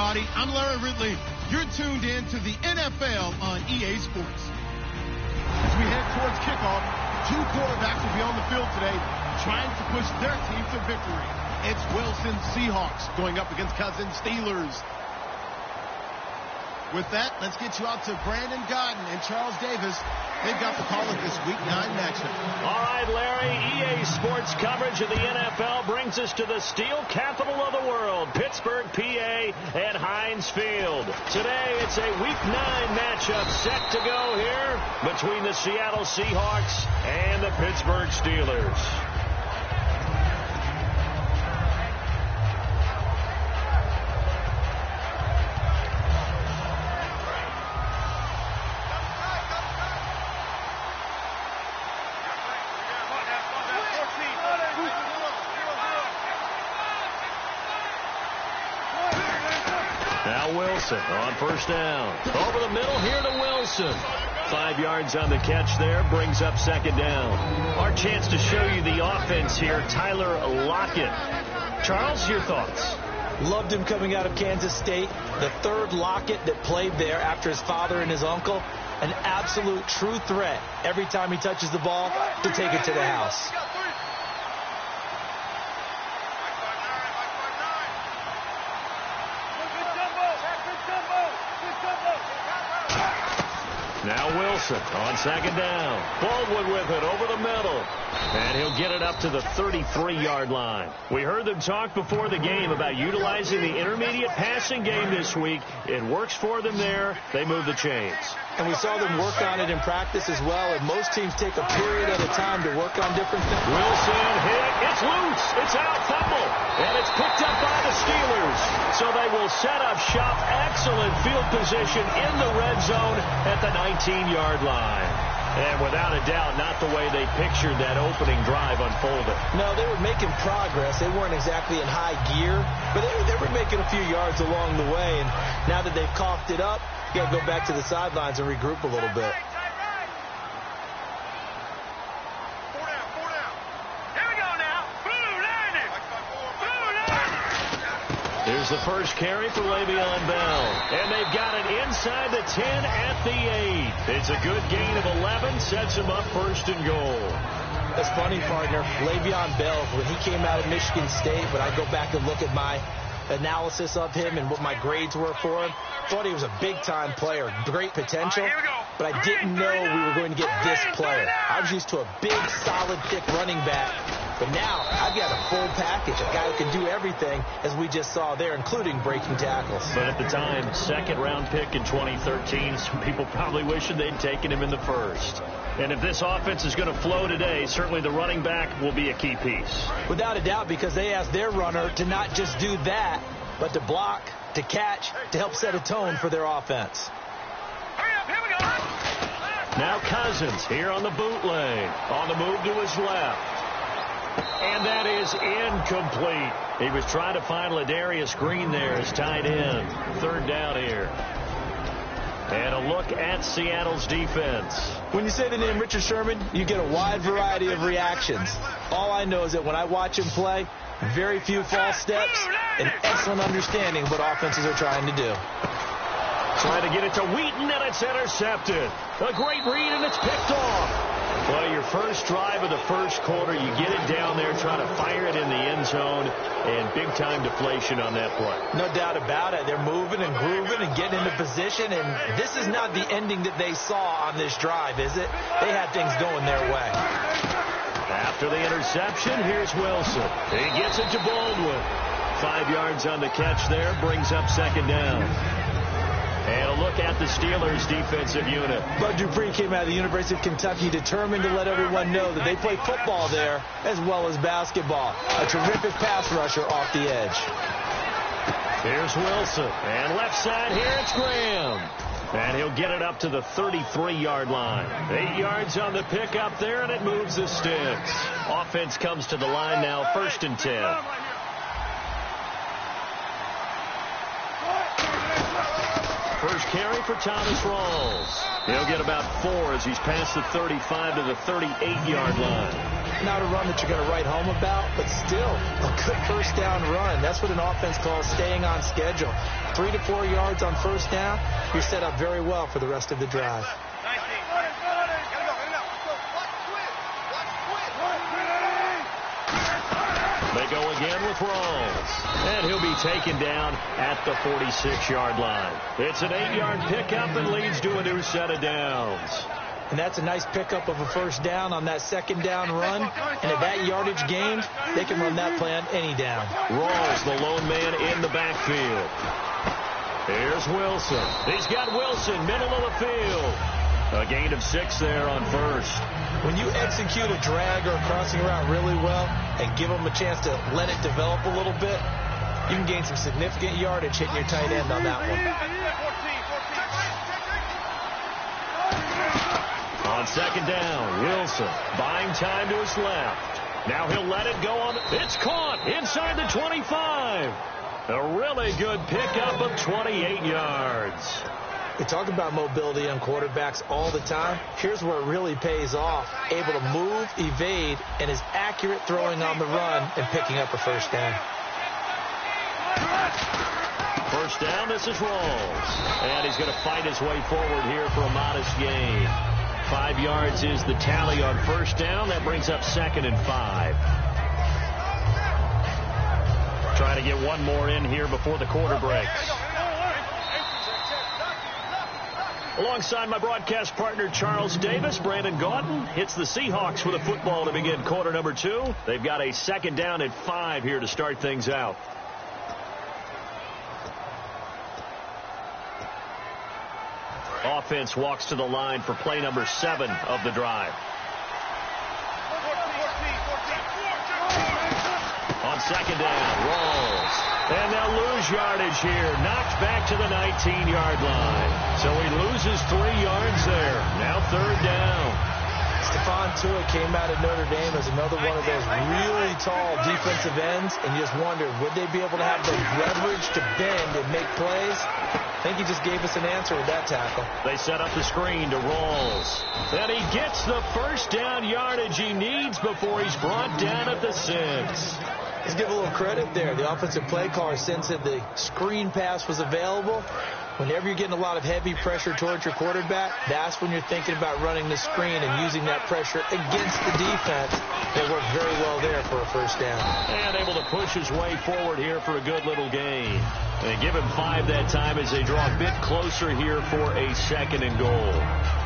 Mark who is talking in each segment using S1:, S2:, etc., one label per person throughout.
S1: everybody. I'm Larry Ridley. You're tuned in to the NFL on EA Sports. As we head towards kickoff, two quarterbacks will be on the field today trying to push their team to victory. It's Wilson Seahawks going up against Cousins Steelers. With that, let's get you out to Brandon Godden and Charles Davis. They've got the call of this Week 9 matchup.
S2: All right, Larry, EA Sports coverage of the NFL brings us to the steel capital of the world, Pittsburgh, PA, at Heinz Field. Today, it's a Week 9 matchup set to go here between the Seattle Seahawks and the Pittsburgh Steelers. Now Wilson on first down. Over the middle here to Wilson. 5 yards on the catch there. Brings up second down. Our chance to show you the offense here. Tyler Lockett. Charles, your thoughts?
S3: Loved him coming out of Kansas State. The third Lockett that played there after his father and his uncle. An absolute true threat every time he touches the ball to take it to the house.
S2: Now Wilson on second down. Baldwin with it over the middle. And he'll get it up to the 33-yard line. We heard them talk before the game about utilizing the intermediate passing game this week. It works for them there. They move the chains.
S3: And we saw them work on it in practice as well. And most teams take a period at a time to work on different things.
S2: Wilson hit. It's loose. It's out. Fumble. And it's picked up by the Steelers. So they will set up shop. Excellent field position in the red zone at the 19-yard line. And without a doubt, not the way they pictured that opening drive unfolded.
S3: No, they were making progress. They weren't exactly in high gear, but they were making a few yards along the way. And now that they've coughed it up, you got to go back to the sidelines and regroup a little bit.
S2: Here's the first carry for Le'Veon Bell. And they've got it inside the 10 at the 8. It's a good gain of 11. Sets him up first and goal.
S3: That's funny, partner. Le'Veon Bell, when he came out of Michigan State, when I go back and look at my analysis of him and what my grades were for him, thought he was a big-time player, great potential, but I didn't know we were going to get this player. I was used to a big, solid, thick running back. But now, I've got a full package, a guy who can do everything, as we just saw there, including breaking tackles.
S2: But at the time, second-round pick in 2013, some people probably wishing they'd taken him in the first. And if this offense is going to flow today, certainly the running back will be a key piece.
S3: Without a doubt, because they asked their runner to not just do that, but to block, to catch, to help set a tone for their offense.
S2: Here we go. Now Cousins here on the bootleg. On the move to his left. And that is incomplete. He was trying to find Ladarius Green there as tight end. Third down here. And a look at Seattle's defense.
S3: When you say the name Richard Sherman, you get a wide variety of reactions. All I know is that when I watch him play, very few false steps, and excellent understanding of what offenses are trying to do.
S2: Trying to get it to Wheaton, and it's intercepted. A great read, and it's picked off. Well, your first drive of the first quarter, you get it down there, try to fire it in the end zone, and big-time deflation on that play.
S3: No doubt about it. They're moving and grooving and getting into position, and this is not the ending that they saw on this drive, is it? They had things going their way.
S2: After the interception, here's Wilson. He gets it to Baldwin. 5 yards on the catch there, brings up second down. And a look at the Steelers' defensive unit.
S3: Bud Dupree came out of the University of Kentucky determined to let everyone know that they play football there as well as basketball. A terrific pass rusher off the edge.
S2: Here's Wilson. And left side here, it's Graham. And he'll get it up to the 33-yard line. 8 yards on the pickup there, and it moves the sticks. Offense comes to the line now, 1st and 10. first carry for Thomas Rawls. He'll get about 4 as he's past the 35 to the 38-yard line.
S3: Not a run that you're going to write home about, but still a good first down run. That's what an offense calls staying on schedule. 3 to 4 yards on first down, you're set up very well for the rest of the drive.
S2: They go again with Rawls, and he'll be taken down at the 46-yard line. It's an 8-yard pickup and leads to a new set of downs.
S3: And that's a nice pickup of a first down on that second down run. And at that yardage gained, they can run that play on any down.
S2: Rawls, the lone man in the backfield. Here's Wilson. He's got Wilson, middle of the field. A gain of 6 there on first.
S3: When you execute a drag or a crossing route really well and give them a chance to let it develop a little bit, you can gain some significant yardage hitting your tight end on that one.
S2: On second down, Wilson buying time to his left. Now he'll let it go on. It's caught inside the 25. A really good pickup of 28 yards.
S3: We talk about mobility on quarterbacks all the time. Here's where it really pays off. Able to move, evade, and is accurate throwing on the run and picking up a first down.
S2: First down, this is Rawls. And he's going to fight his way forward here for a modest gain. 5 yards is the tally on first down. That brings up 2nd and 5. Trying to get one more in here before the quarter breaks. Alongside my broadcast partner, Charles Davis, Brandon Gaudin hits the Seahawks with a football to begin quarter number 2. They've got a second down at 5 here to start things out. Offense walks to the line for play number 7 of the drive. On second down, Rawls. And they'll lose yardage here. Knocked back to the 19-yard line. So he loses 3 yards there. Now third down.
S3: Stephon Tuitt came out of Notre Dame as another one of those really tall defensive ends, and you just wondered, would they be able to have the leverage to bend and make plays? I think he just gave us an answer with that tackle.
S2: They set up the screen to Rawls. And he gets the first down yardage he needs before he's brought down at the 6.
S3: Let's give a little credit there. The offensive play caller sensed that the screen pass was available. Whenever you're getting a lot of heavy pressure towards your quarterback, that's when you're thinking about running the screen and using that pressure against the defense. They worked very well there for a first down.
S2: And able to push his way forward here for a good little gain. They give him 5 that time as they draw a bit closer here for a 2nd and goal.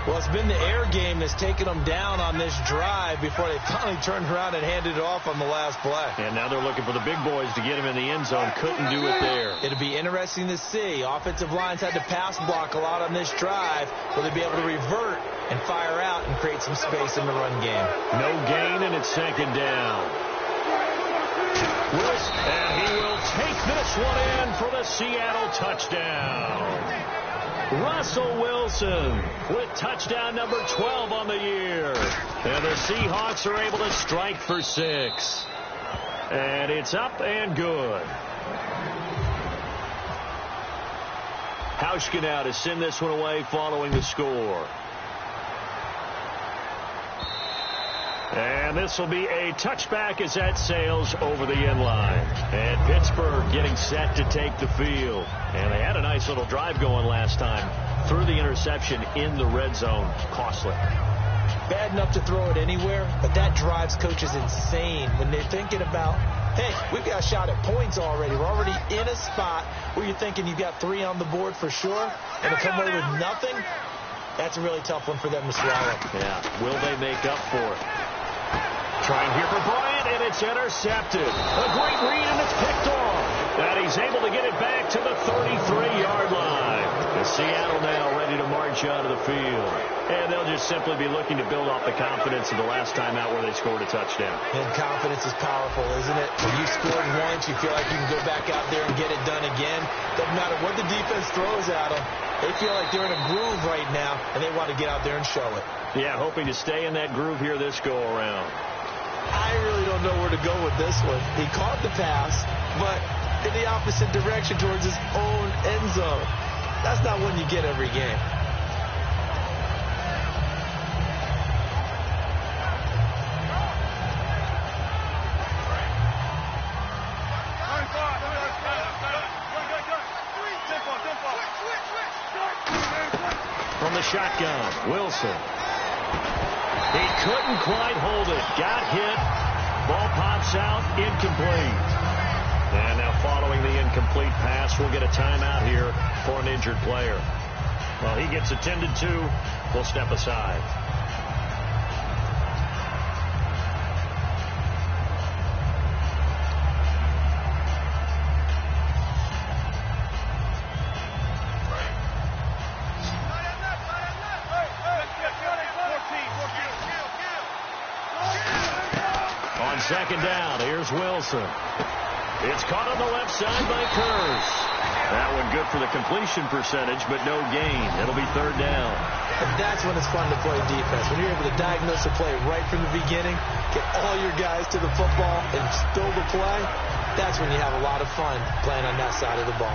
S3: Well, it's been the air game that's taken them down on this drive before they finally turned around and handed it off on the last play.
S2: And now they're looking for the big boys to get him in the end zone. Couldn't do it there.
S3: It'll be interesting to see. Offensive lines had to pass block a lot on this drive. Will they be able to revert and fire out and create some space in the run game?
S2: No gain, and it's 2nd down. Wilson, and he will take this one in for the Seattle touchdown. Russell Wilson with touchdown number 12 on the year. And the Seahawks are able to strike for 6. And it's up and good. Hauschka now to send this one away following the score. And this will be a touchback as that sails over the end line. And Pittsburgh getting set to take the field. And they had a nice little drive going last time. Threw the interception in the red zone. Costly.
S3: Bad enough to throw it anywhere, but that drives coaches insane when they're thinking about, hey, we've got a shot at points already. We're already in a spot where you're thinking you've got 3 on the board for sure, and to come away with nothing, that's a really tough one for them to swallow.
S2: Yeah, will they make up for it? Trying here for Bryant, and it's intercepted. A great read, and it's picked off. And he's able to get it back to the 33-yard line. And Seattle now ready to march out of the field. And they'll just simply be looking to build off the confidence of the last time out where they scored a touchdown.
S3: And confidence is powerful, isn't it? When you scored once, you feel like you can go back out there and get it done again. Doesn't matter what the defense throws at them. They feel like they're in a groove right now, and they want to get out there and show it.
S2: Yeah, hoping to stay in that groove here this go-around.
S3: I really don't know where to go with this one. He caught the pass, but in the opposite direction towards his own end zone. That's not one you get every game.
S2: From the shotgun, Wilson. He couldn't quite hold it. Got hit. Ball pops out. Incomplete. And now following the incomplete pass, we'll get a timeout here for an injured player. Well, he gets attended to. We'll step aside. Second down, here's Wilson. It's caught on the left side by Kurz. That one good for the completion percentage, but no gain. It'll be third down.
S3: And that's when it's fun to play defense. When you're able to diagnose a play right from the beginning, get all your guys to the football, and build the play, that's when you have a lot of fun playing on that side of the ball.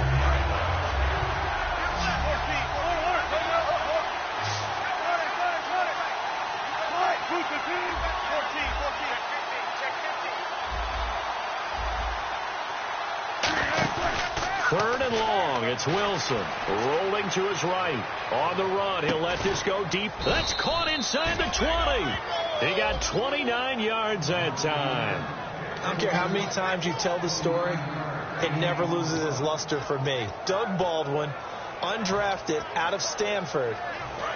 S2: Third and long, it's Wilson. Rolling to his right. On the run, he'll let this go deep. That's caught inside the 20. He got 29 yards that time.
S3: I don't care how many times you tell the story, it never loses its luster for me. Doug Baldwin, undrafted out of Stanford,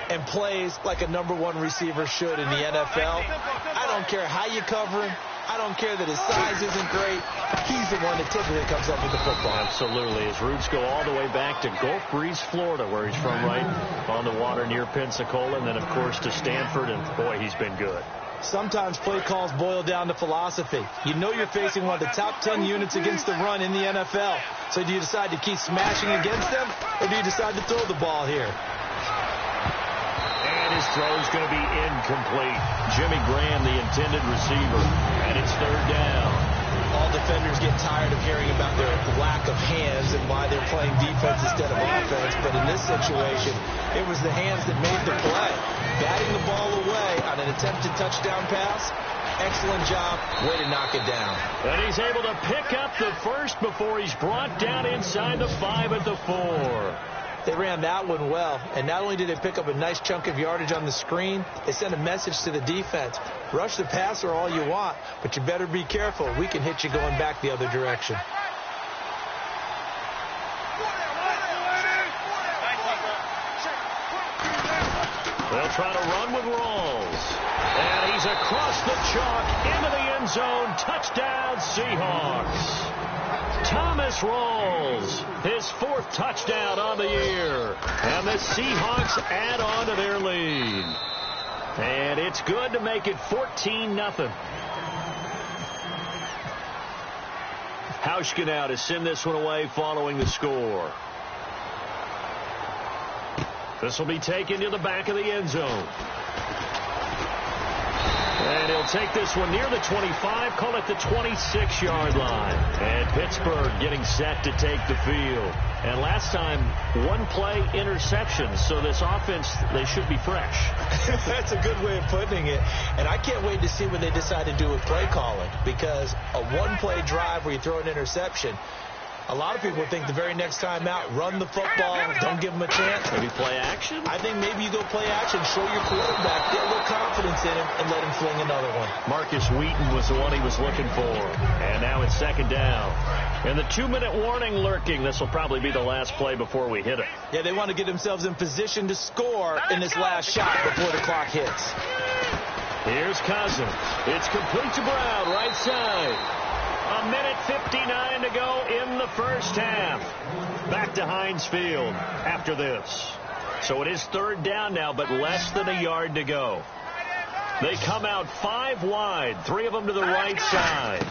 S3: and plays like a #1 receiver should in the NFL. I don't care how you cover him. I don't care that his size isn't great. He's the one that typically comes up with the football.
S2: Absolutely. His roots go all the way back to Gulf Breeze, Florida, where he's from, right on the water near Pensacola, and then, of course, to Stanford, and, boy, he's been good.
S3: Sometimes play calls boil down to philosophy. You know you're facing one of the top 10 units against the run in the NFL. So do you decide to keep smashing against them, or do you decide to throw the ball here?
S2: And his throw's going to be incomplete. Jimmy Graham, the intended receiver, and it's third down.
S3: All defenders get tired of hearing about their lack of hands and why they're playing defense instead of offense. But in this situation, it was the hands that made the play. Batting the ball away on an attempted touchdown pass. Excellent job. Way to knock it down.
S2: And he's able to pick up the first before he's brought down inside the 5 at the 4.
S3: They ran that one well, and not only did they pick up a nice chunk of yardage on the screen, they sent a message to the defense. Rush the passer all you want, but you better be careful. We can hit you going back the other direction.
S2: They'll try to run with Rawls. And he's across the chalk into the end zone. Touchdown, Seahawks. Thomas Rawls, his 4th touchdown on the year. And the Seahawks add on to their lead. And it's good to make it 14-0. Hauschka now to send this one away following the score. This will be taken to the back of the end zone. And he'll take this one near the 25, call it the 26-yard line. And Pittsburgh getting set to take the field. And last time, 1 play interception, so this offense, they should be fresh.
S3: That's a good way of putting it. And I can't wait to see what they decide to do with play calling, because a 1-play drive where you throw an interception, a lot of people think the very next time out, run the football, don't give them a chance.
S2: Maybe play action?
S3: I think maybe you go play action, show your quarterback, get a little confidence in him, and let him fling another one.
S2: Marcus Wheaton was the one he was looking for. And now it's second down. And the 2-minute warning lurking. This will probably be the last play before we hit it.
S3: Yeah, they want to get themselves in position to score in this last shot before the clock hits.
S2: Here's Cousins. It's complete to Brown, right side. 1:59 to go in the first half. Back to Heinz Field after this. So it is third down now, but less than a yard to go. They come out 5 wide, 3 of them to the right side.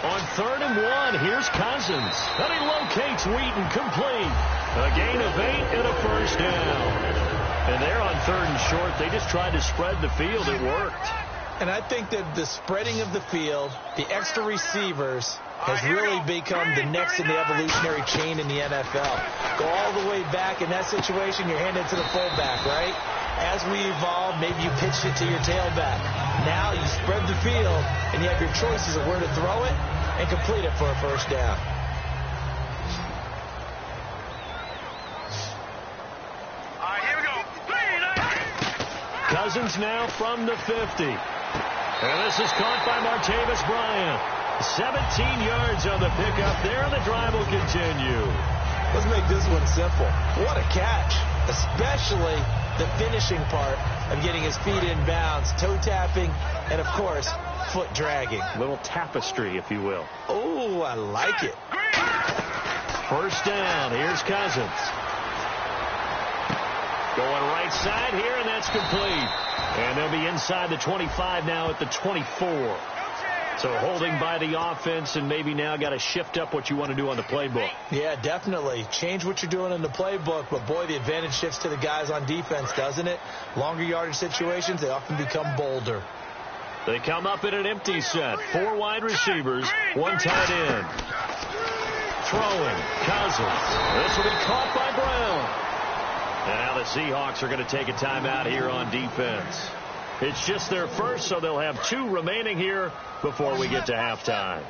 S2: On 3rd and 1, here's Cousins. And he locates Wheaton, complete. A gain of 8 and a first down. And they're on 3rd and short. They just tried to spread the field. It worked.
S3: And I think that the spreading of the field, the extra receivers, has really become the next in the evolutionary chain in the NFL. Go all the way back in that situation, you're handed to the fullback, right? As we evolve, maybe you pitched it to your tailback. Now you spread the field, and you have your choices of where to throw it and complete it for a first down.
S2: Cousins now from the 50. And this is caught by Martavis Bryant. 17 yards on the pickup there, and the drive will continue.
S3: Let's make this one simple. What a catch, especially the finishing part of getting his feet in bounds, toe tapping, and, of course, foot dragging.
S2: A little tapestry, if you will.
S3: Oh, I like it.
S2: First down. Here's Cousins. Going right side here, and that's complete. And they'll be inside the 25 now at the 24. So holding by the offense, and maybe now got to shift up what you want to do on the playbook.
S3: Yeah, definitely. Change what you're doing in the playbook, but boy, the advantage shifts to the guys on defense, doesn't it? Longer yardage situations, they often become bolder.
S2: They come up in an empty set. 4 wide receivers, 1 tight end. Throwing, Cousins. This will be caught by Brown. And now the Seahawks are going to take a timeout here on defense. It's just their first, so they'll have 2 remaining here before we get to halftime.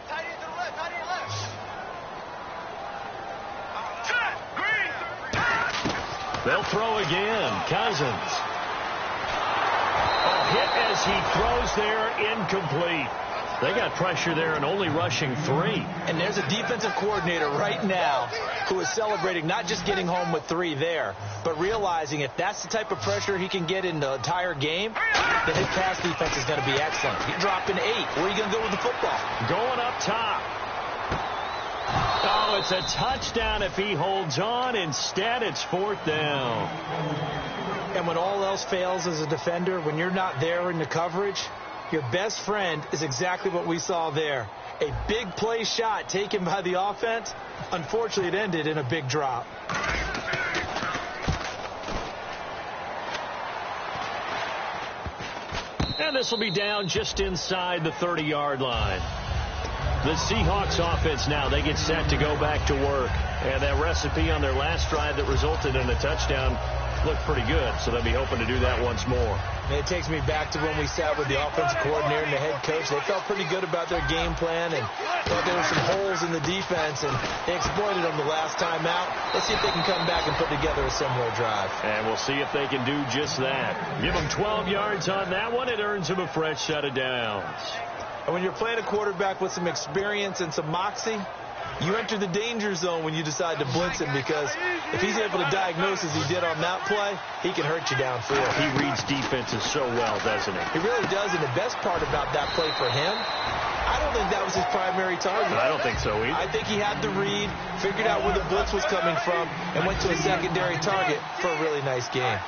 S2: They'll throw again. Cousins. A hit as he throws there, incomplete. They got pressure there and only rushing 3.
S3: And there's a defensive coordinator right now who is celebrating not just getting home with 3 there, but realizing if that's the type of pressure he can get in the entire game, then his pass defense is going to be excellent. You're dropping 8. Where are you going to go with the football?
S2: Going up top. Oh, it's a touchdown if he holds on. Instead, it's 4th down.
S3: And when all else fails as a defender, when you're not there in the coverage, your best friend is exactly what we saw there. A big play shot taken by the offense. Unfortunately, it ended in a big drop.
S2: And this will be down just inside the 30-yard line. The Seahawks offense now, they get set to go back to work. And that recipe on their last drive that resulted in a touchdown looked pretty good, so they'll be hoping to do that once more.
S3: And it takes me back to when we sat with the offensive coordinator and the head coach. They felt pretty good about their game plan and thought there were some holes in the defense, and they exploited them the last time out. Let's see if they can come back and put together a similar drive.
S2: And we'll see if they can do just that. Give them 12 yards on that one. It earns them a fresh set of downs.
S3: And when you're playing a quarterback with some experience and some moxie, you enter the danger zone when you decide to blitz him, because if he's able to diagnose as he did on that play, he can hurt you downfield.
S2: He reads defenses so well, doesn't he?
S3: He really does, and the best part about that play for him, I don't think that was his primary target.
S2: I don't think so either.
S3: I think he had the read, figured out where the blitz was coming from, and went to a secondary target for a really nice game.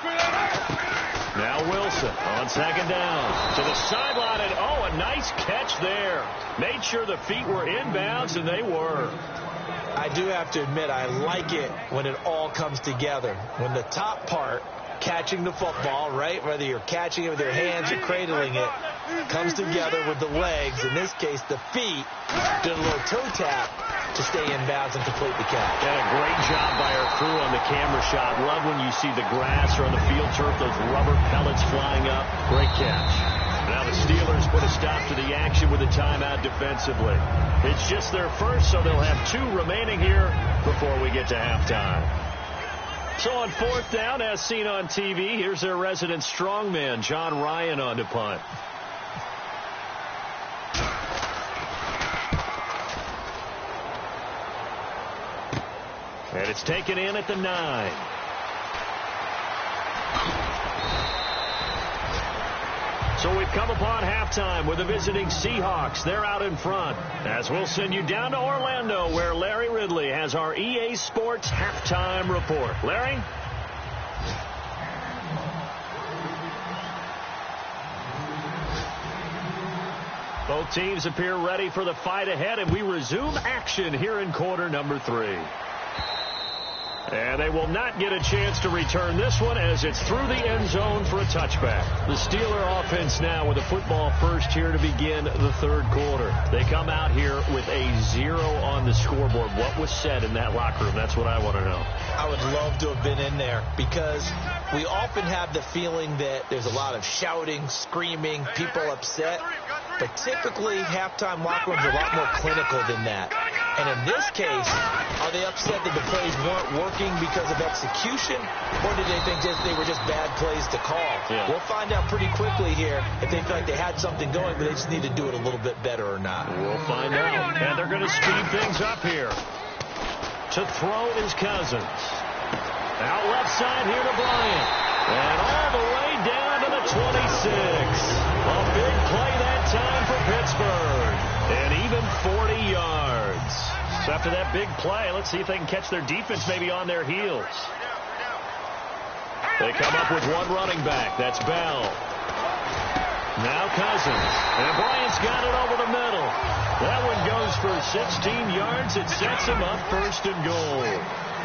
S2: Now Wilson on 2nd down to the sideline, and oh, a nice catch there. Made sure the feet were inbounds, and they were.
S3: I do have to admit, I like it when it all comes together. When the top part, catching the football, right, whether you're catching it with your hands or cradling it, comes together with the legs. In this case, the feet did a little toe tap to stay in bounds and complete the catch.
S2: And a great job by our crew on the camera shot. Love when you see the grass or on the field turf, those rubber pellets flying up. Great catch. Now the Steelers put a stop to the action with a timeout defensively. It's just their first, so they'll have 2 remaining here before we get to halftime. So on 4th down, as seen on TV, here's their resident strongman, John Ryan, on to punt. And it's taken in at the 9. So we've come upon halftime with the visiting Seahawks. They're out in front. As we'll send you down to Orlando, where Larry Ridley has our EA Sports halftime report. Larry? Both teams appear ready for the fight ahead, and we resume action here in quarter number 3. And they will not get a chance to return this one as it's through the end zone for a touchback. The Steeler offense now with a football first here to begin the third quarter. They come out here with a 0 on the scoreboard. What was said in that locker room? That's what I want to know.
S3: I would love to have been in there because we often have the feeling that there's a lot of shouting, screaming, people upset. But typically, halftime locker rooms are a lot more clinical than that. And in this case, are they upset that the plays weren't working because of execution, or did they think they were just bad plays to call?
S2: Yeah.
S3: We'll find out pretty quickly here if they feel like they had something going, but they just need to do it a little bit better or not.
S2: We'll find out. And they're going to speed things up here. To throw is Cousins. Out left side here to Bryant. And all the way down to the 26. A big play that time for Pittsburgh. And even 40 yards. So after that big play, let's see if they can catch their defense maybe on their heels. They come up with one running back. That's Bell. Now Cousins. And Bryant's got it over the middle. That one goes for 16 yards. It sets him up first and goal.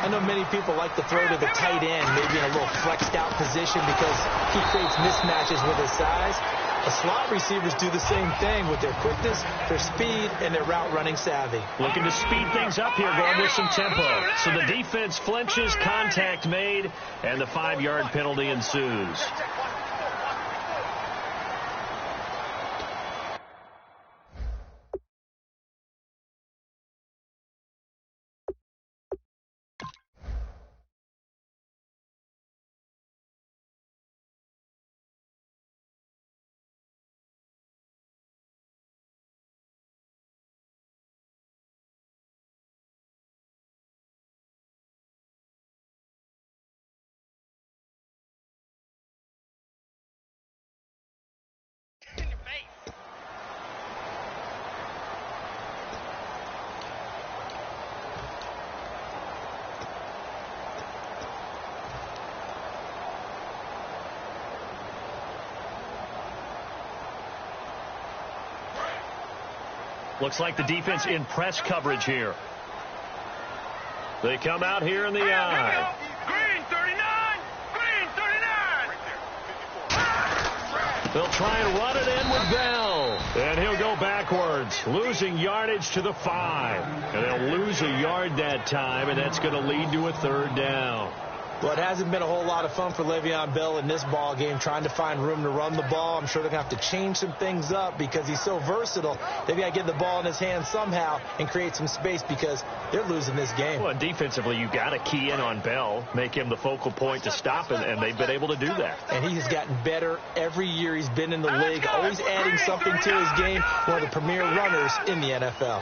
S3: I know many people like to throw to the tight end, maybe in a little flexed out position because he creates mismatches with his size. The slot receivers do the same thing with their quickness, their speed, and their route running savvy.
S2: Looking to speed things up here, going with some tempo. So the defense flinches, contact made, and the 5-yard penalty ensues. Looks like the defense in press coverage here. They come out here in the eye.
S4: Green 39! Green 39!
S2: They'll try and run it in with Bell. And he'll go backwards, losing yardage to the 5. And they'll lose a yard that time, and that's going to lead to a third down.
S3: Well, it hasn't been a whole lot of fun for Le'Veon Bell in this ball game, trying to find room to run the ball. I'm sure they're going to have to change some things up because he's so versatile. They've got to get the ball in his hands somehow and create some space because they're losing this game.
S2: Well, defensively, you've got to key in on Bell, make him the focal point to stop, and they've been able to do that.
S3: And he has gotten better every year he's been in the league, always adding something to his game, one of the premier runners in the NFL.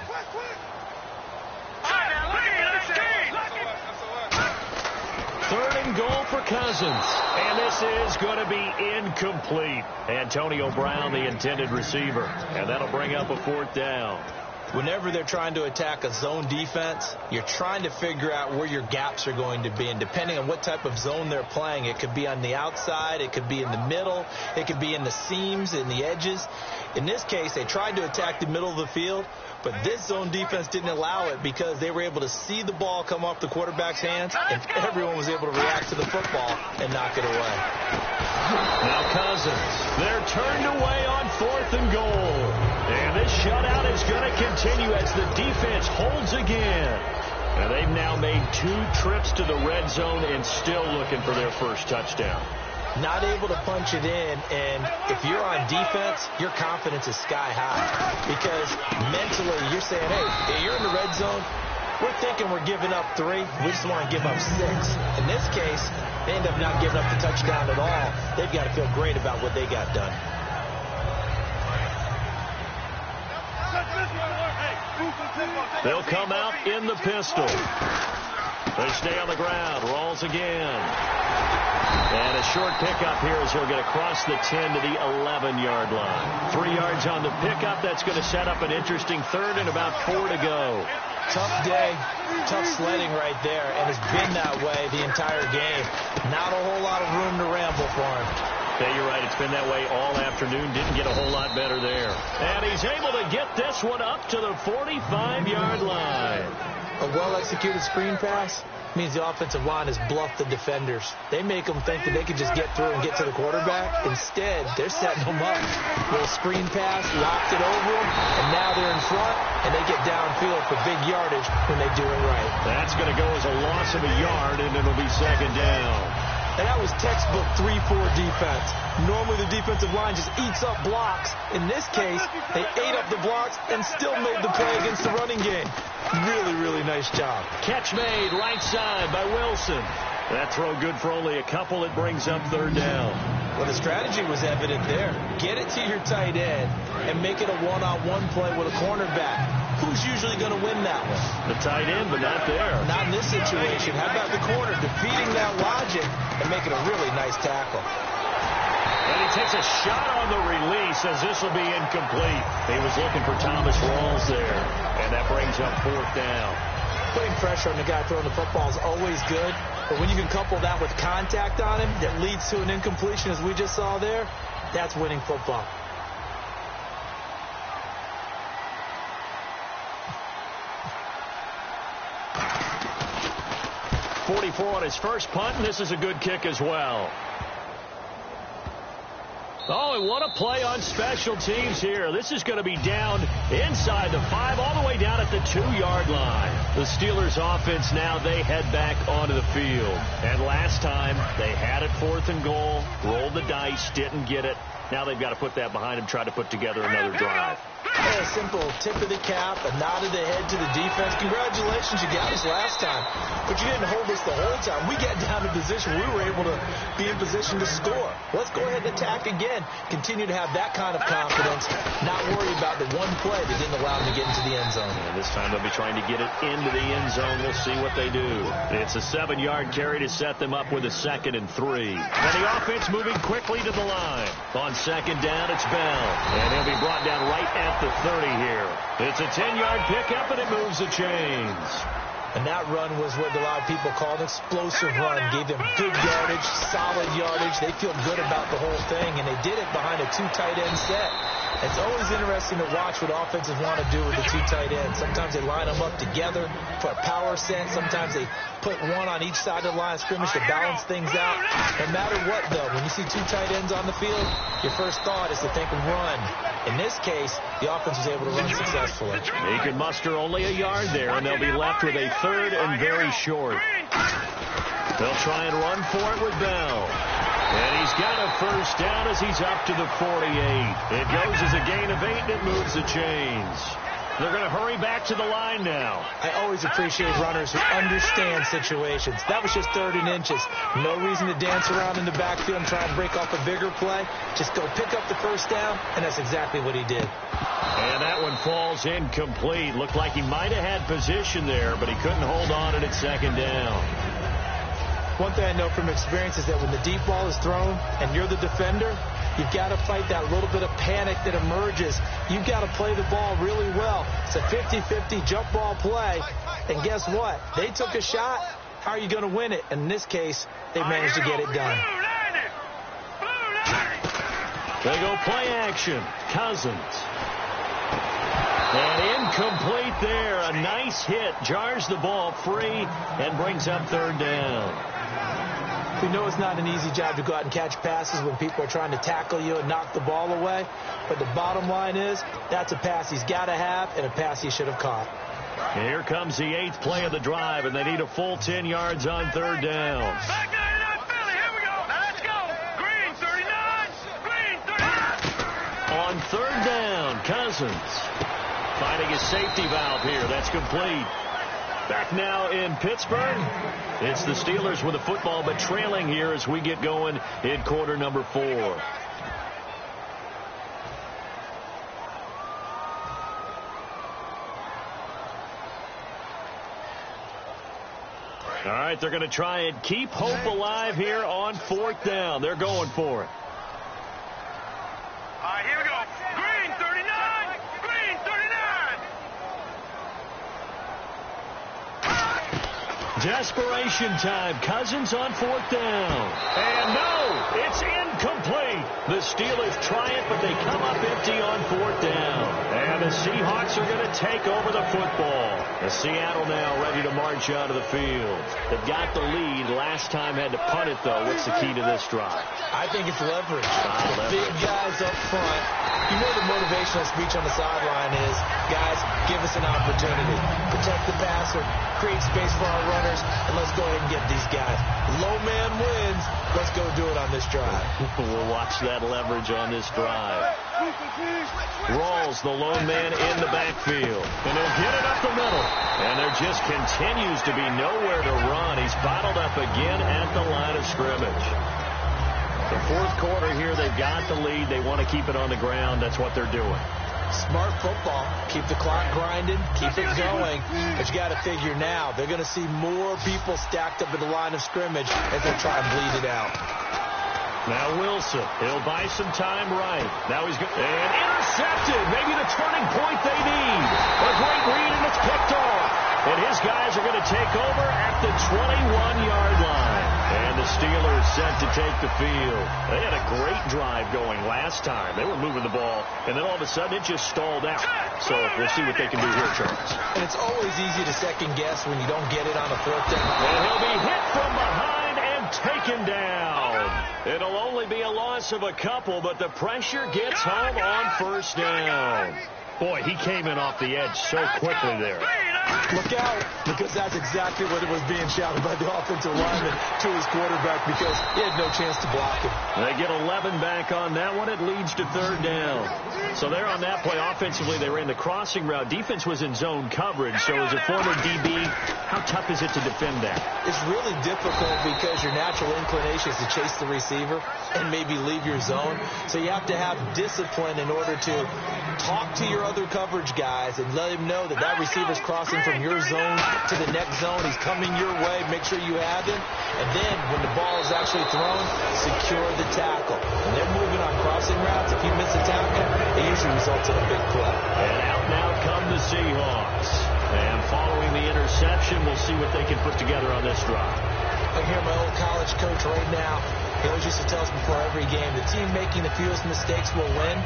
S2: Third and goal for Cousins. And this is going to be incomplete. Antonio Brown, the intended receiver. And that'll bring up a fourth down.
S3: Whenever they're trying to attack a zone defense, you're trying to figure out where your gaps are going to be. And depending on what type of zone they're playing, it could be on the outside, it could be in the middle, it could be in the seams, in the edges. In this case, they tried to attack the middle of the field, but this zone defense didn't allow it because they were able to see the ball come off the quarterback's hands, and everyone was able to react to the football and knock it away.
S2: Now Cousins, they're turned away on fourth and goal. And this shutout is going to continue as the defense holds again. And they've now made 2 trips to the red zone and still looking for their first touchdown.
S3: Not able to punch it in, and if you're on defense, your confidence is sky high because mentally you're saying, hey, you're in the red zone, we're thinking we're giving up 3, we just want to give up 6. In this case, they end up not giving up the touchdown at all. They've got to feel great about what they got done.
S2: They'll come out in the pistol. They stay on the ground, rolls again. And a short pickup here as he'll get across the 10 to the 11-yard line. 3 yards on the pickup. That's going to set up an interesting third and about 4 to go.
S3: Tough day, tough sledding right there, and it's been that way the entire game. Not a whole lot of room to ramble for him.
S2: Yeah, you're right. It's been that way all afternoon. Didn't get a whole lot better there. And he's able to get this one up to the 45-yard line.
S3: A well-executed screen pass means the offensive line has bluffed the defenders. They make them think that they can just get through and get to the quarterback. Instead, they're setting them up. Little screen pass, locked it over them, and now they're in front, and they get downfield for big yardage when they do it right.
S2: That's going to go as a loss of a yard, and it'll be second down.
S3: And that was textbook 3-4 defense. Normally the defensive line just eats up blocks. In this case, they ate up the blocks and still made the play against the running game. Really, really nice job.
S2: Catch made right side by Wilson. That throw good for only a couple. It brings up third down.
S3: Well, the strategy was evident there. Get it to your tight end and make it a one-on-one play with a cornerback. Who's usually going to win that one?
S2: The tight end, but not there.
S3: Not in this situation. How about the corner defeating that logic and making a really nice tackle?
S2: And he takes a shot on the release as this will be incomplete. He was looking for Thomas Rawls there, and that brings up fourth down.
S3: Putting pressure on the guy throwing the football is always good, but when you can couple that with contact on him that leads to an incompletion, as we just saw there, that's winning football.
S2: .44 on his first punt, and this is a good kick as well. Oh, and what a play on special teams here. This is going to be down inside the 5, all the way down at the 2-yard line. The Steelers offense now, they head back onto the field. And last time, they had it 4th and goal, rolled the dice, didn't get it. Now they've got to put that behind them, try to put together another drive.
S3: A simple tip of the cap, a nod of the head to the defense. Congratulations, you got us last time. But you didn't hold us the whole time. We got down to position. We were able to be in position to score. Let's go ahead and attack again. Continue to have that kind of confidence. Not worry about the one play that didn't allow them to get into the end zone.
S2: And this time they'll be trying to get it into the end zone. We'll see what they do. It's a 7-yard carry to set them up with a 2nd and 3. And the offense moving quickly to the line. On second down, it's Bell. And he'll be brought down right at the 30 here. It's a 10-yard pickup, and it moves the chains.
S3: And that run was what a lot of people call an explosive run. Gave them good yardage, solid yardage. They feel good about the whole thing, and they did it behind a 2 tight end set. It's always interesting to watch what offenses want to do with the 2 tight ends. Sometimes they line them up together for a power set. Sometimes they put one on each side of the line of scrimmage to balance things out. No matter what, though, when you see 2 tight ends on the field, your first thought is to think of run. In this case, the offense was able to run successfully.
S2: He could muster only a yard there, and they'll be left with a 3rd and very short. They'll try and run for it with Bell. And he's got a first down as he's up to the 48. It goes as a gain of 8, and it moves the chains. They're going to hurry back to the line now.
S3: I always appreciate runners who understand situations. That was just 3rd and inches. No reason to dance around in the backfield and try and break off a bigger play. Just go pick up the first down, and that's exactly what he did.
S2: And that one falls incomplete. Looked like he might have had position there, but he couldn't hold on it at 2nd down.
S3: One thing I know from experience is that when the deep ball is thrown and you're the defender, you've got to fight that little bit of panic that emerges. You've got to play the ball really well. It's a 50-50 jump ball play. And guess what? They took a shot. How are you going to win it? And in this case, they managed to get it done.
S2: They go play action. Cousins. And incomplete there. A nice hit. Jars the ball free and brings up 3rd down.
S3: We know it's not an easy job to go out and catch passes when people are trying to tackle you and knock the ball away. But the bottom line is, that's a pass he's got to have and a pass he should have caught.
S2: And here comes the 8th play of the drive, and they need a full 10 yards on 3rd down.
S4: Back 99 Philly, here we go. Now let's go. Green 39, Green 39.
S2: On 3rd down, Cousins finding his safety valve here. That's complete. Back now in Pittsburgh. It's the Steelers with the football, but trailing here as we get going in quarter number 4. All right, they're going to try and keep hope alive here on 4th down. They're going for it.
S4: All right, here we go. Green 39, Green 39.
S2: Desperation time. Cousins on 4th down. And no, it's incomplete. The Steelers triumph, but they come up empty on 4th down. And the Seahawks are going to take over the football. The Seattle now ready to march out of the field. They've got the lead. Last time had to punt it, though. What's the key to this drive?
S3: I think it's leverage. Big guys up front. You know the motivational speech on the sideline is, guys, give us an opportunity. Protect the passer, create space for our runners, and let's go ahead and get these guys. Low man wins. Let's go do it on this drive.
S2: We'll watch that leverage on this drive. Rawls, the lone man in the backfield. And he'll get it up the middle. And there just continues to be nowhere to run. He's bottled up again at the line of scrimmage. The 4th quarter here, they've got the lead. They want to keep it on the ground. That's what they're doing.
S3: Smart football. Keep the clock grinding. Keep it going. But you got to figure now, they're going to see more people stacked up at the line of scrimmage as they try and bleed it out.
S2: Now Wilson, he'll buy some time right. Now he's going and intercepted. Maybe the turning point they need. A great read, and it's picked off. And his guys are going to take over at the 21-yard line. And the Steelers set to take the field. They had a great drive going last time. They were moving the ball, and then all of a sudden it just stalled out. So we'll see what they can do here, Charles.
S3: And it's always easy to second guess when you don't get it on a 4th down.
S2: And he'll be hit from behind and taken down. It'll only be a loss of a couple, but the pressure gets home on 1st down. Boy, he came in off the edge so quickly there.
S3: Look out, because that's exactly what it was being shouted by the offensive lineman to his quarterback, because he had no chance to block him.
S2: They get 11 back on that one. It leads to 3rd down. So they're on that play. Offensively, they ran the crossing route. Defense was in zone coverage. So as a former DB, how tough is it to defend that?
S3: It's really difficult because your natural inclination is to chase the receiver and maybe leave your zone. So you have to have discipline in order to talk to your other coverage guys and let him know that that receiver's crossing from your zone to the next zone. He's coming your way. Make sure you have him. And then when the ball is actually thrown, secure the tackle. When they're moving on crossing routes, if you miss a tackle, it usually results in a big play.
S2: And out now come the Seahawks. And following the interception, we'll see what they can put together on this drive.
S3: I hear my old college coach right now. He always used to tell us before every game, the team making the fewest mistakes will win.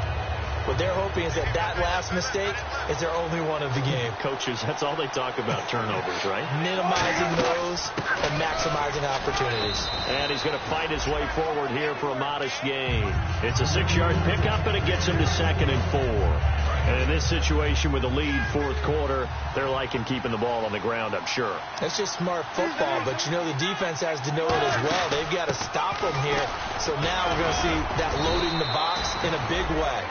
S3: What they're hoping is that last mistake is their only one of the game.
S2: Coaches, that's all they talk about, turnovers, right?
S3: Minimizing those and maximizing opportunities.
S2: And he's going to fight his way forward here for a modest gain. It's a 6-yard pickup, and it gets him to 2nd and 4. And in this situation with the lead 4th quarter, they're liking keeping the ball on the ground, I'm sure.
S3: That's just smart football, but you know the defense has to know it as well. They've got to stop them here. So now we're going to see that loading the box in a big way.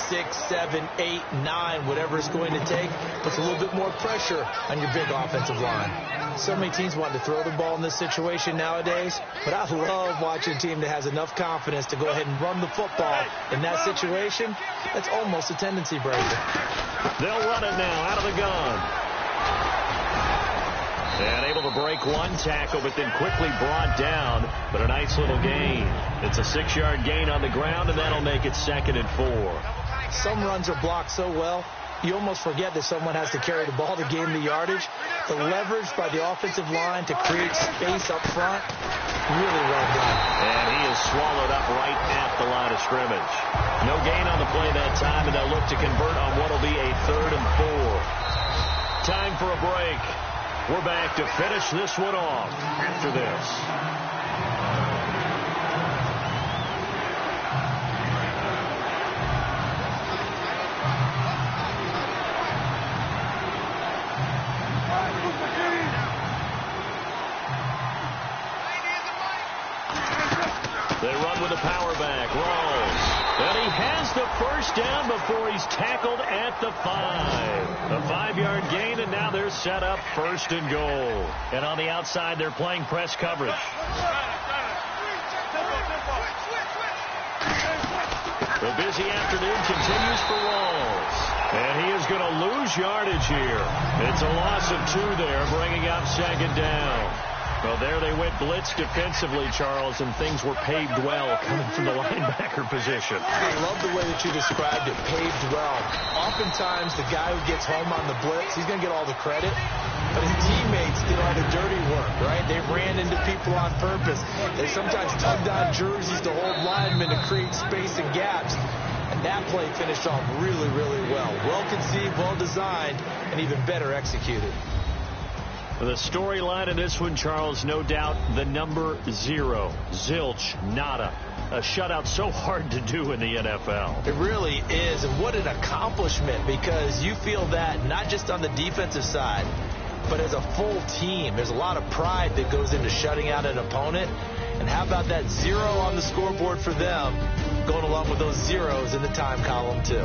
S3: 6, 7, 8, 9, whatever it's going to take, puts a little bit more pressure on your big offensive line. So many teams want to throw the ball in this situation nowadays, but I love watching a team that has enough confidence to go ahead and run the football in that situation. That's almost a tendency breaker.
S2: They'll run it now out of the gun. And able to break one tackle, but then quickly brought down. But a nice little gain. It's a 6-yard gain on the ground, and that'll make it 2nd and 4.
S3: Some runs are blocked so well, you almost forget that someone has to carry the ball to gain the yardage. The leverage by the offensive line to create space up front, really well done.
S2: And he is swallowed up right at the line of scrimmage. No gain on the play that time, and they'll look to convert on what will be a 3rd and 4. Time for a break. We're back to finish this one off after this. They run with the power back. Rawls. And he has the 1st down before he's tackled at the 5. A 5-yard gain, and now they're set up 1st and goal. And on the outside, they're playing press coverage. The busy afternoon continues for Rawls. And he is going to lose yardage here. It's a loss of 2 there, bringing up 2nd down. Well, there they went blitz defensively, Charles, and things were paved well coming from the linebacker position.
S3: I love the way that you described it, paved well. Oftentimes, the guy who gets home on the blitz, he's going to get all the credit. but his teammates did all the dirty work, right? They ran into people on purpose. They sometimes tugged on jerseys to hold linemen to create space and gaps. And that play finished off really, really well. Well conceived, well designed, and even better executed.
S2: The storyline in this one, Charles, no doubt the number 0. Zilch, nada. A shutout so hard to do in the NFL.
S3: It really is, and what an accomplishment, because you feel that not just on the defensive side, but as a full team. There's a lot of pride that goes into shutting out an opponent. And how about that 0 on the scoreboard for them, going along with those zeros in the time column, too.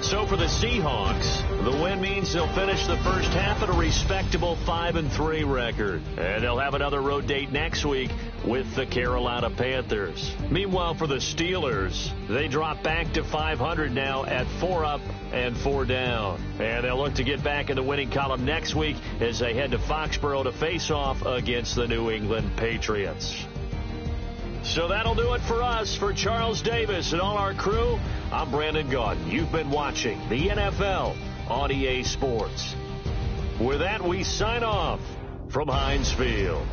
S2: So for the Seahawks, the win means they'll finish the first half at a respectable 5-3 record. And they'll have another road date next week with the Carolina Panthers. Meanwhile, for the Steelers, they drop back to 500 now at 4 up and 4 down. And they'll look to get back in the winning column next week as they head to Foxborough to face off against the New England Patriots. So that'll do it for us. For Charles Davis and all our crew, I'm Brandon Gaudin. You've been watching the NFL on EA Sports. With that, we sign off from Heinz Field.